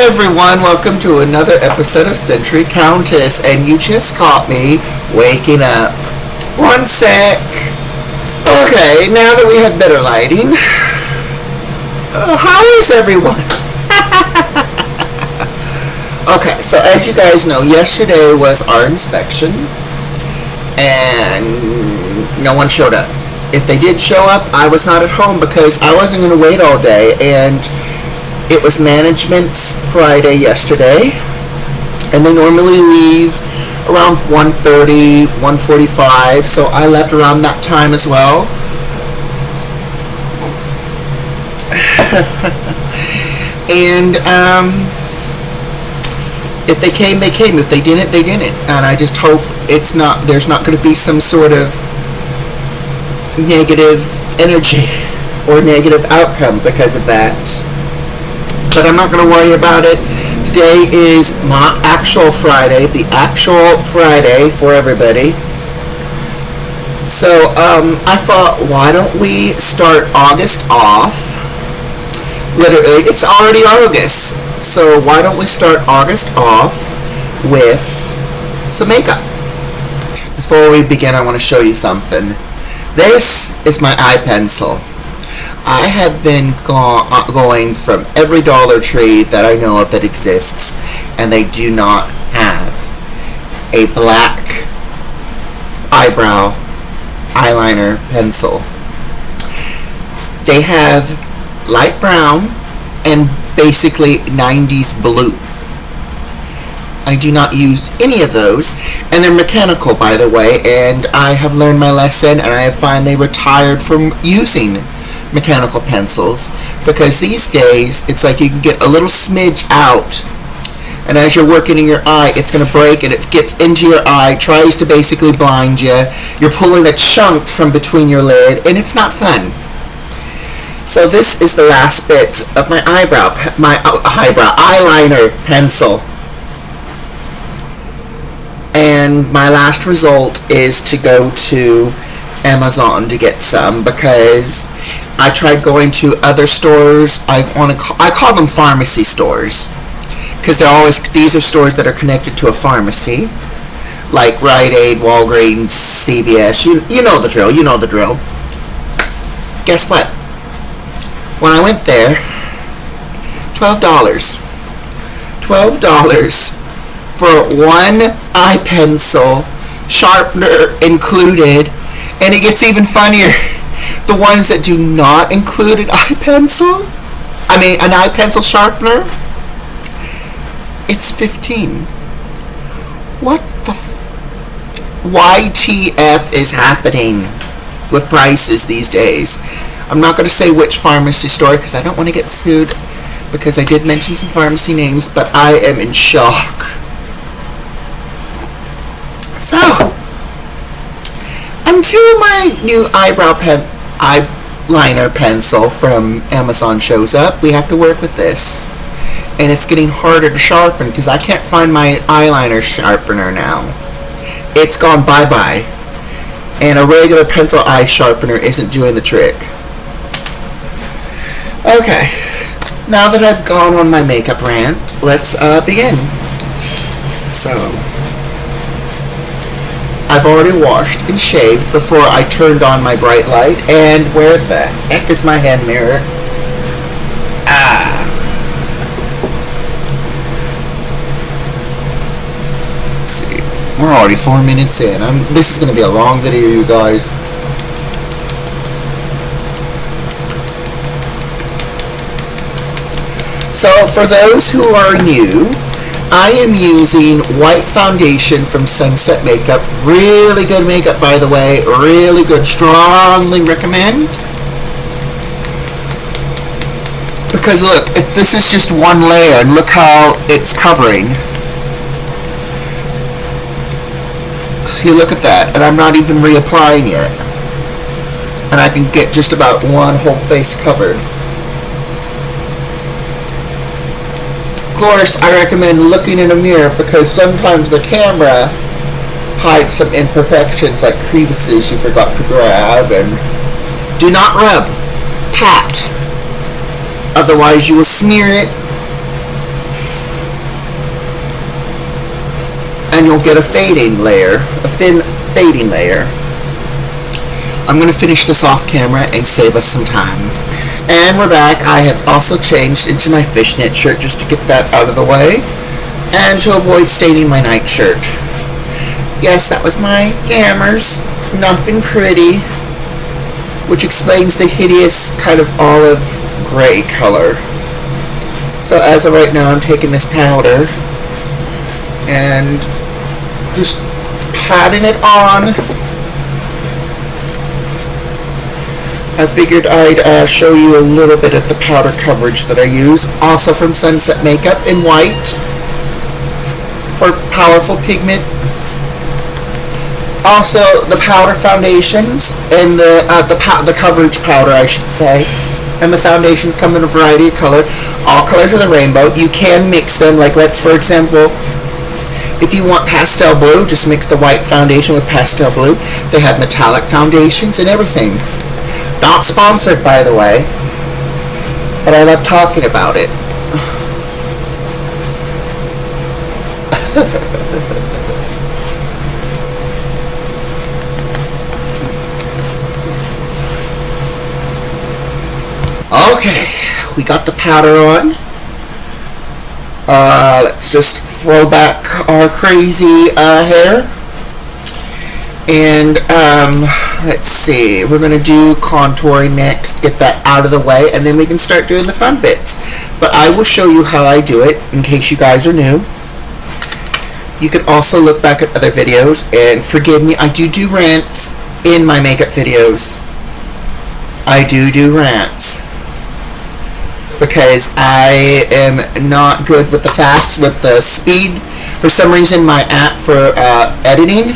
everyone, welcome to another episode of Century Countess, and you just caught me waking up. One sec. Okay, now that we have better lighting, how is everyone? Okay, so as you guys know, yesterday was our inspection, and no one showed up. If they did show up, I was not at home because I wasn't going to wait all day, and it was management's Friday yesterday, and they normally leave around 1:30, 1:45, so I left around that time as well. And if they came, they came. If they didn't, they didn't. And I just hope there's not going to be some sort of negative energy or negative outcome because of that. But I'm not going to worry about it. Today is my actual Friday, the actual Friday for everybody. So I thought, why don't we start August off? Literally, it's already August. So why don't we start August off with some makeup? Before we begin, I want to show you something. This is my eye pencil. I have been going from every Dollar Tree that I know of that exists, and they do not have a black eyebrow eyeliner pencil. They have light brown and basically 90s blue. I do not use any of those, and they're mechanical, by the way, and I have learned my lesson, and I have finally retired from using mechanical pencils, because these days it's like you can get a little smidge out, and as you're working in your eye, it's going to break, and it gets into your eye, tries to basically blind you. You're pulling a chunk from between your lid, and it's not fun. So this is the last bit of my eyeliner pencil. And my last result is to go to Amazon to get some, because I tried going to other stores. I call them pharmacy stores, because these are stores that are connected to a pharmacy, like Rite Aid, Walgreens, CVS. You know the drill. You know the drill. Guess what? When I went there, $12. $12 for one eye pencil, sharpener included, and it gets even funnier. The ones that do not include an eye pencil sharpener, it's $15. What the YTF is happening with prices these days? I'm not going to say which pharmacy store because I don't want to get sued, because I did mention some pharmacy names, but I am in shock. So, until my new eyeliner pencil from Amazon shows up, we have to work with this. And it's getting harder to sharpen because I can't find my eyeliner sharpener now. It's gone bye-bye. And a regular pencil eye sharpener isn't doing the trick. Okay, now that I've gone on my makeup rant, let's begin. So, I've already washed and shaved before I turned on my bright light. And where the heck is my hand mirror? Let's see. We're already 4 minutes in. This is going to be a long video, you guys. So, for those who are new, I am using white foundation from Sunset Makeup. Really good makeup, by the way. Really good. Strongly recommend. Because look, this is just one layer, and look how it's covering. See, look at that. And I'm not even reapplying yet. And I can get just about one whole face covered. Of course, I recommend looking in a mirror, because sometimes the camera hides some imperfections like crevices you forgot to grab. And do not rub. Pat. Otherwise you will smear it you'll get a fading layer, a thin fading layer. I'm going to finish this off camera and save us some time. And we're back. I have also changed into my fishnet shirt just to get that out of the way and to avoid staining my nightshirt. Yes, that was my Gammers. Nothing pretty, which explains the hideous kind of olive gray color. So as of right now, I'm taking this powder and just patting it on. I figured I'd show you a little bit of the powder coverage that I use, also from Sunset Makeup in white for powerful pigment. Also, the powder foundations and the coverage powder, I should say, and the foundations come in a variety of color, all colors of the rainbow. You can mix them, like let's for example, if you want pastel blue, just mix the white foundation with pastel blue. They have metallic foundations and everything. Not sponsored, by the way, but I love talking about it. Okay, we got the powder on. Let's just throw back our crazy hair. And let's see, we're going to do contouring next, get that out of the way, and then we can start doing the fun bits. But I will show you how I do it in case you guys are new. You can also look back at other videos, and forgive me, I do rants in my makeup videos. I do rants because I am not good with the speed. For some reason, my app for editing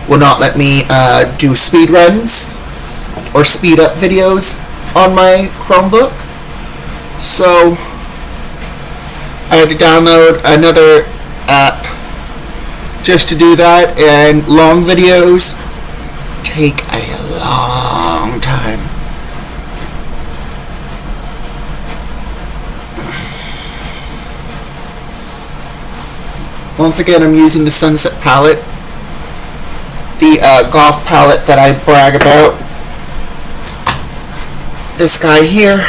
will not let me do speed runs or speed up videos on my Chromebook. So I had to download another app just to do that, and long videos take a long time. Once again, I'm using the Sunset palette, the Goth palette that I brag about. This guy here.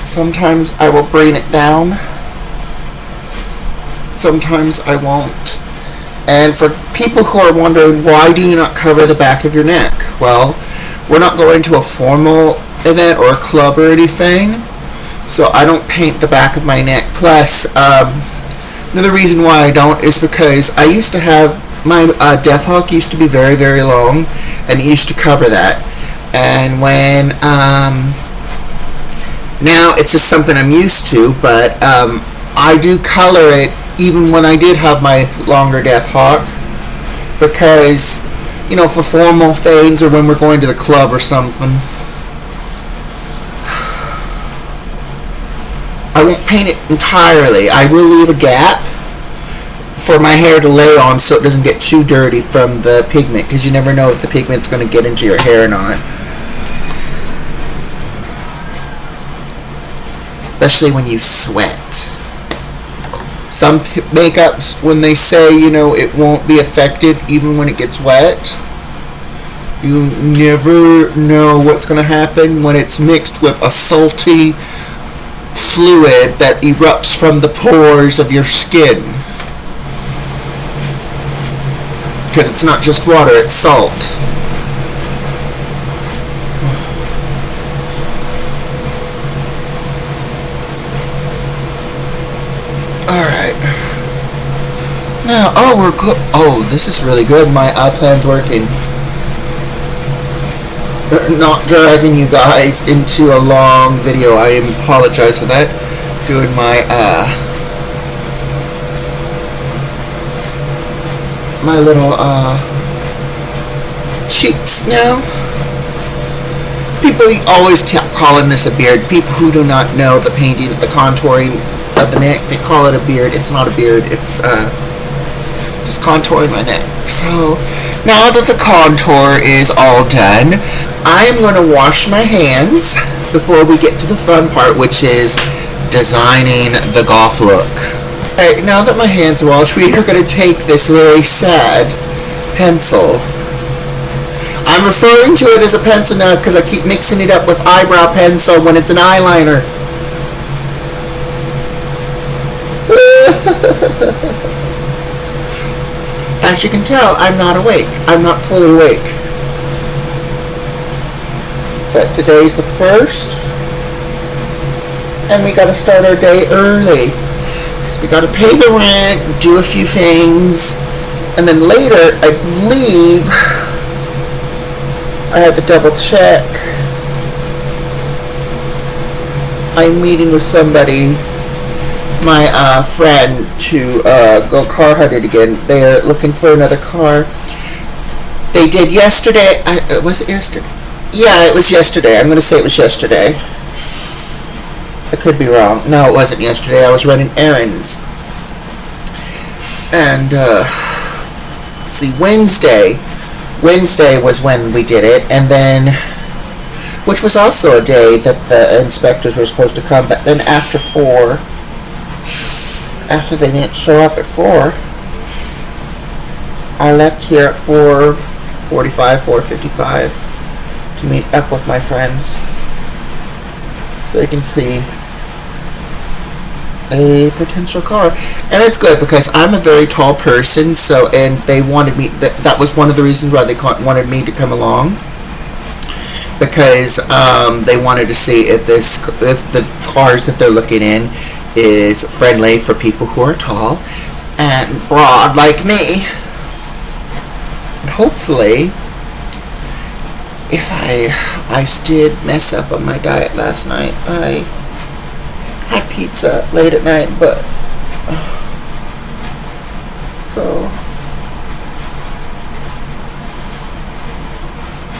Sometimes I will bring it down. Sometimes I won't. And for people who are wondering, why do you not cover the back of your neck? Well, we're not going to a formal event or a club or anything, so I don't paint the back of my neck. Plus, another reason why I don't is because I used to have, my Death Hawk used to be very, very long, and it used to cover that. And when, now it's just something I'm used to, but I do color it even when I did have my longer Death Hawk, because, you know, for formal things or when we're going to the club or something, I won't paint it entirely. I will leave a gap for my hair to lay on so it doesn't get too dirty from the pigment, because you never know if the pigment's going to get into your hair or not. Especially when you sweat. Some makeups, when they say, you know, it won't be affected even when it gets wet, you never know what's going to happen when it's mixed with a salty fluid that erupts from the pores of your skin. Because it's not just water, it's salt. Alright. Now, oh, we're good. Oh, this is really good. My iPlan's working. Not dragging you guys into a long video. I apologize for that. Doing my, my little, cheeks now. People always kept calling this a beard. People who do not know the painting, the contouring of the neck, they call it a beard. It's not a beard. It's just contouring my neck. So now that the contour is all done, I am going to wash my hands before we get to the fun part, which is designing the goth look. Alright, now that my hands are washed, we are going to take this very sad pencil. I'm referring to it as a pencil now because I keep mixing it up with eyebrow pencil when it's an eyeliner. As you can tell, I'm not awake. I'm not fully awake. But today's the 1st, and we gotta start our day early. Because we gotta pay the rent, do a few things, and then later, I believe, I had to double check. I'm meeting with somebody, my friend, to go car hunting again. They're looking for another car. They did yesterday. Was it yesterday? Yeah, it was yesterday. I'm going to say it was yesterday. I could be wrong. No, it wasn't yesterday. I was running errands. And, let's see, Wednesday was when we did it. And then, which was also a day that the inspectors were supposed to come. But then after 4, after they didn't show up at 4, I left here at 4:45, 4:55 to meet up with my friends, so you can see a potential car. And it's good because I'm a very tall person, so, and they wanted me, that was one of the reasons why they wanted me to come along, because they wanted to see if the cars that they're looking in is friendly for people who are tall and broad like me. And hopefully, if I did mess up on my diet last night. I had pizza late at night, but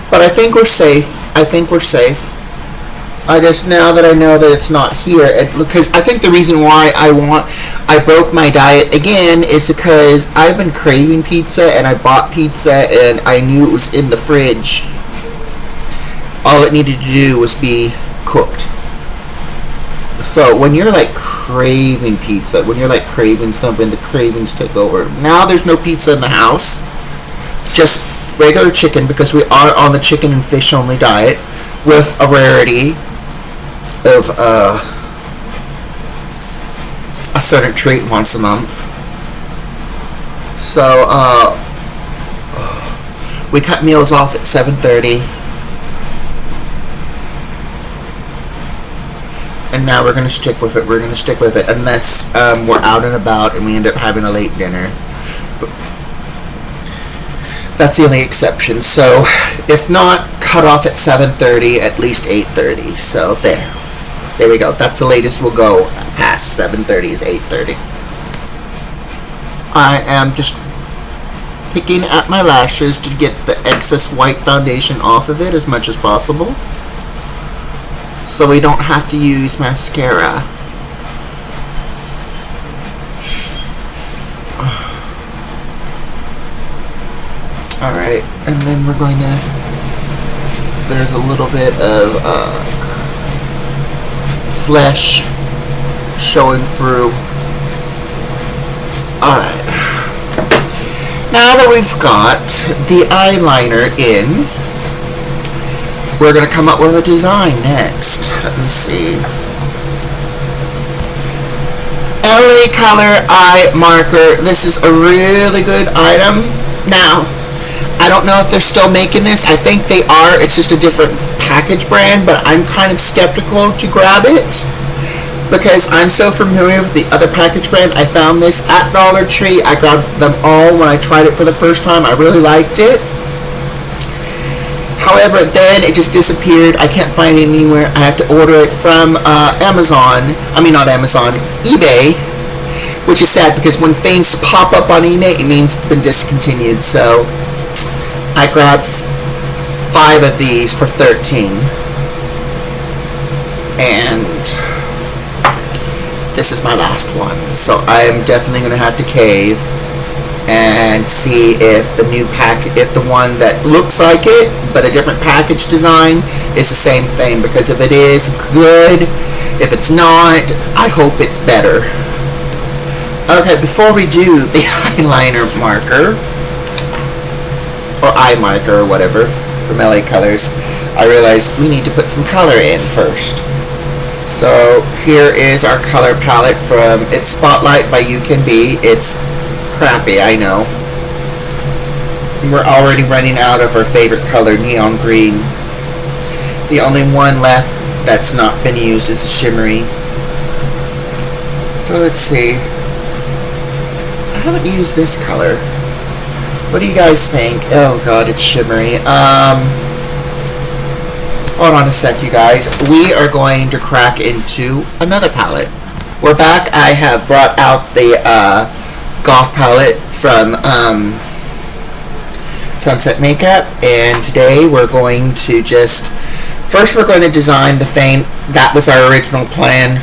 but I think we're safe. I just, now that I know that it's not here, because I think the reason why I broke my diet again is because I've been craving pizza, and I bought pizza and I knew it was in the fridge. All it needed to do was be cooked. So when you're like craving pizza, when you're like craving something, the cravings take over. Now there's no pizza in the house, just regular chicken, because we are on the chicken and fish only diet, with a rarity of a certain treat once a month. So we cut meals off at 7:30, and now we're gonna stick with it. Unless we're out and about and we end up having a late dinner. That's the only exception. So if not cut off at 7:30, at least 8:30. So there we go. That's the latest we'll go past 7:30 is 8:30. I am just picking at my lashes to get the excess white foundation off of it as much as possible, so we don't have to use mascara. Alright, and then we're going to, there's a little bit of flesh showing through. Alright, now that we've got the eyeliner in, we're going to come up with a design next. Let me see. LA Color Eye Marker. This is a really good item. Now, I don't know if they're still making this. I think they are. It's just a different package brand, but I'm kind of skeptical to grab it because I'm so familiar with the other package brand. I found this at Dollar Tree. I grabbed them all when I tried it for the first time. I really liked it. However, then it just disappeared. I can't find it anywhere. I have to order it from Amazon. I mean, not Amazon, eBay, which is sad because when things pop up on eBay, it means it's been discontinued. So I grabbed 5 of these for $13, and this is my last one. So I'm definitely going to have to cave and see if if the one that looks like it but a different package design is the same thing. Because if it is, good. If it's not, I hope it's better. Okay, before we do the eyeliner marker, or eye marker, or whatever, from LA Colors, I realized we need to put some color in first. So here is our color palette from It's Spotlight by You Can Be. It's crappy, I know. We're already running out of our favorite color, neon green. The only one left that's not been used is shimmery. So let's see. I haven't used this color. What do you guys think? Oh god, it's shimmery. Hold on a sec, you guys. We are going to crack into another palette. We're back. I have brought out the Goth palette from Sunset Makeup, and today we're going to first we're going to design the fang. That was our original plan.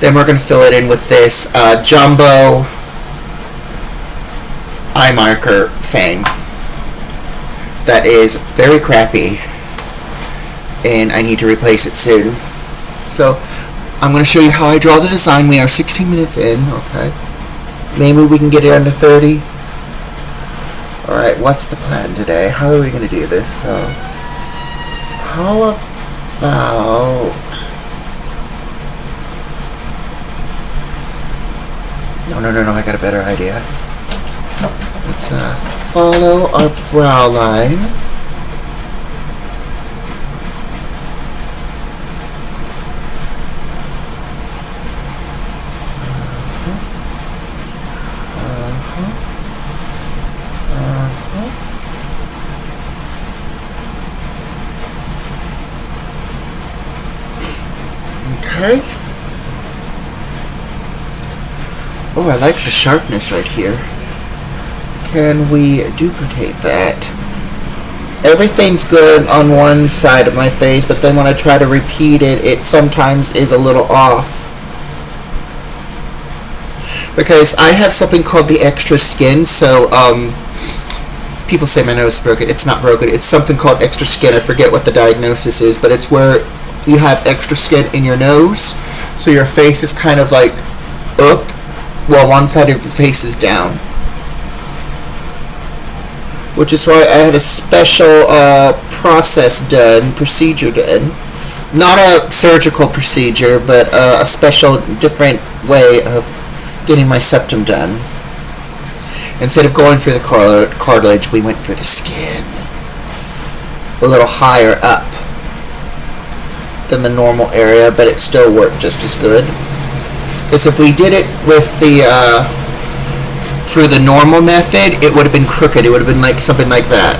Then we're going to fill it in with this jumbo eye marker fang that is very crappy, and I need to replace it soon. So I'm going to show you how I draw the design. We are 16 minutes in. Okay, maybe we can get it under 30. Alright, what's the plan today? How are we going to do this? So how about... No, I got a better idea. Let's follow our brow line. Okay. Oh, I like the sharpness right here. Can we duplicate that? Everything's good on one side of my face, but then when I try to repeat it, it sometimes is a little off. Because I have something called the extra skin, so people say my nose is broken. It's not broken. It's something called extra skin. I forget what the diagnosis is, but it's where you have extra skin in your nose, so your face is kind of like up, while one side of your face is down. Which is why I had a special procedure done. Not a surgical procedure, but a special, different way of getting my septum done. Instead of going for the cartilage, we went for the skin. A little higher up than the normal area, but it still worked just as good. Because if we did it with the through the normal method, it would have been crooked. It would have been like something like that,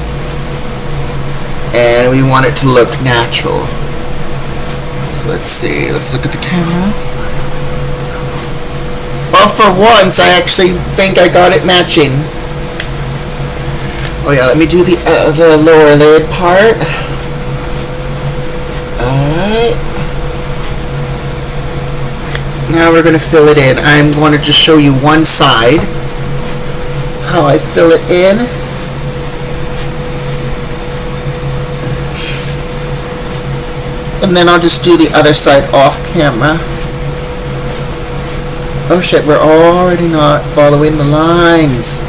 and we want it to look natural. So let's see. Let's look at the camera. Well, for once, I actually think I got it matching. Oh yeah, let me do the lower lid part. Alright. Now we're going to fill it in. I'm going to just show you one side. That's how I fill it in. And then I'll just do the other side off camera. Oh shit, we're already not following the lines.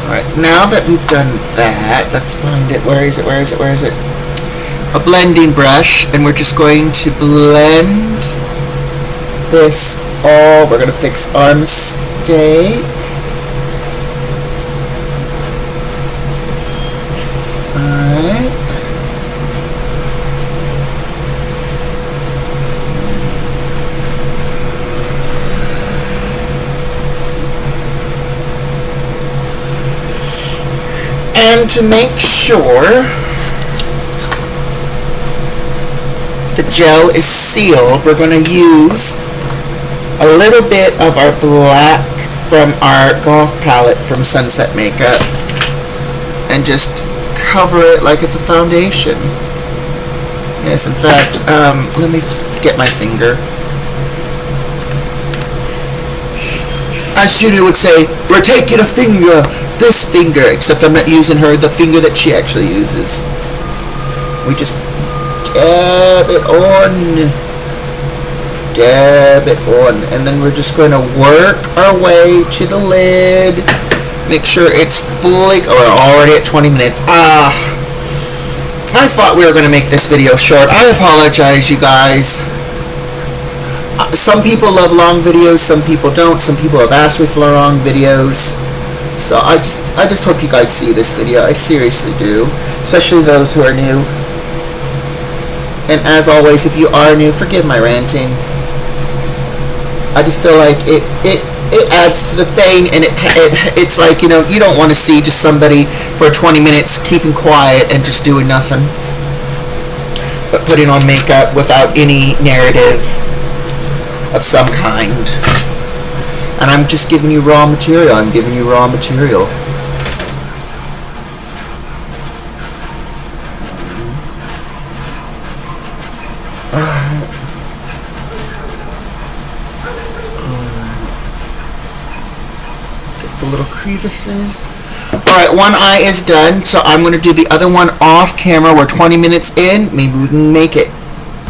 Alright, now that we've done that, let's find it. Where is it? A blending brush, and we're just going to blend this all. We're going to fix our mistake. Alright. And to make sure the gel is sealed, we're going to use a little bit of our black from our Goth palette from Sunset Makeup and just cover it like it's a foundation. Yes, in fact, let me get my finger. As Judy would say, we're taking a finger, this finger, except I'm not using the finger that she actually uses. We just dab it on, and then we're just going to work our way to the lid. Make sure it's fully, we're already at 20 minutes. I thought we were going to make this video short. I apologize, you guys. Some people love long videos, some people don't. Some people have asked me for long videos. So I just hope you guys see this video. I seriously do. Especially those who are new. And as always, if you are new, forgive my ranting. I just feel like it adds to the thing, and it's like, you know, you don't want to see just somebody for 20 minutes keeping quiet and just doing nothing but putting on makeup without any narrative of some kind. And I'm just giving you raw material. I'm giving you raw material. Little crevices. Alright, one eye is done, so I'm going to do the other one off camera. We're 20 minutes in. Maybe we can make it.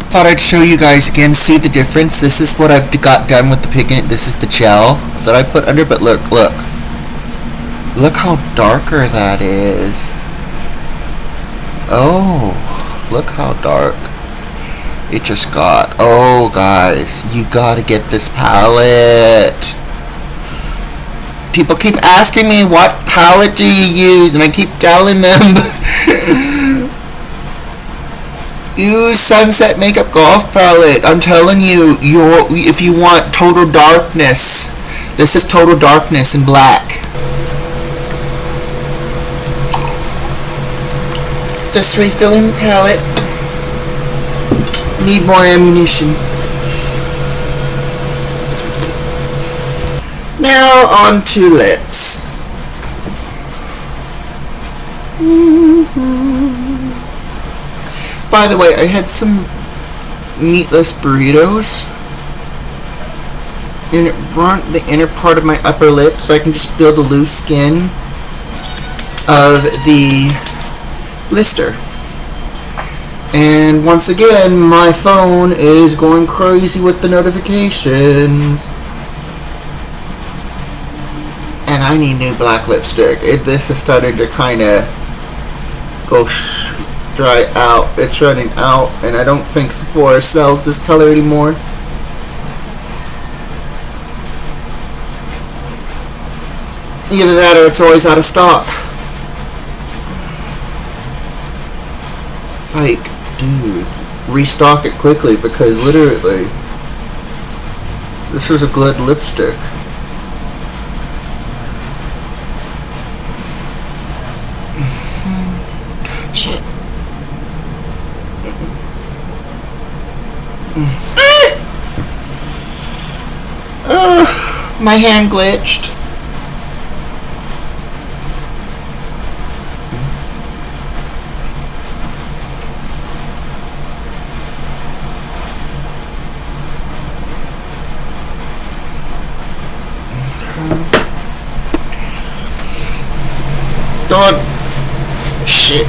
Thought I'd show you guys again. See the difference? This is what I've got done with the pigment. This is the gel that I put under, but look. Look how darker that is. Oh, look how dark it just got. Oh, guys, you gotta get this palette. People keep asking me, what palette do you use? And I keep telling them, use Sunset Makeup Goth palette. I'm telling you, if you want total darkness, this is total darkness in black. Just refilling the palette. Need more ammunition. Now on to lips. By the way, I had some meatless burritos, and it burnt the inner part of my upper lip, so I can just feel the loose skin of the blister. And once again, my phone is going crazy with the notifications. And I need new black lipstick. This is starting to kind of go dry out. It's running out, and I don't think Sephora sells this color anymore. Either that or it's always out of stock. It's like, dude, restock it quickly, because literally, this is a good lipstick. Shit. My hand glitched. God. Shit.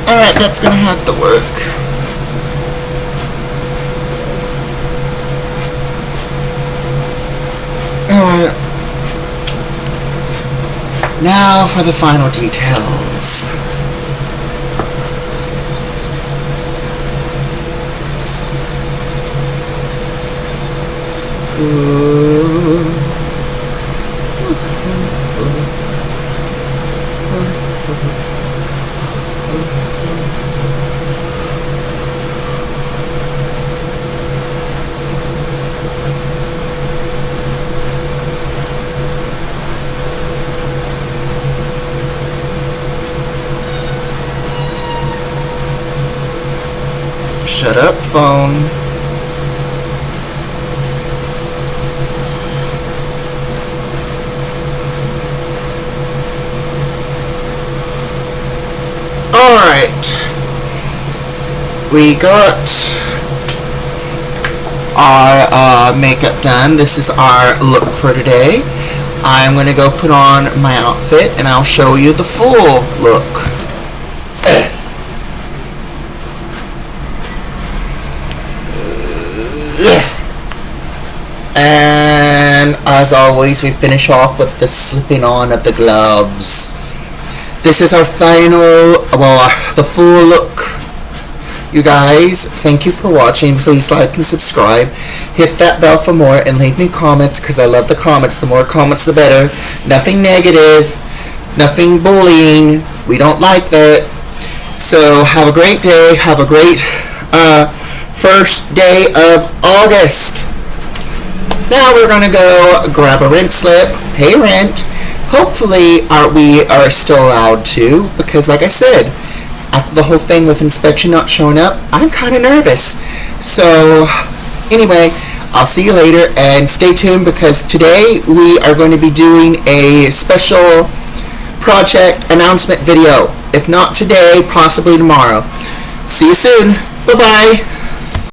Alright, that's gonna have to work. Alright. Now for the final details. Shut up, phone. Alright. We got our makeup done. This is our look for today. I'm going to go put on my outfit and I'll show you the full look. And as always, we finish off with the slipping on of the gloves. This is our final, the full look. You guys, thank you for watching. Please like and subscribe. Hit that bell for more and leave me comments because I love the comments. The more comments, the better. Nothing negative. Nothing bullying. We don't like that. So have a great day. Have a great first day of August. Now we're going to go grab a rent slip, pay rent. Hopefully we are still allowed to, because like I said, after the whole thing with inspection not showing up, I'm kind of nervous. So anyway, I'll see you later and stay tuned because today we are going to be doing a special project announcement video. If not today, possibly tomorrow. See you soon. Bye-bye.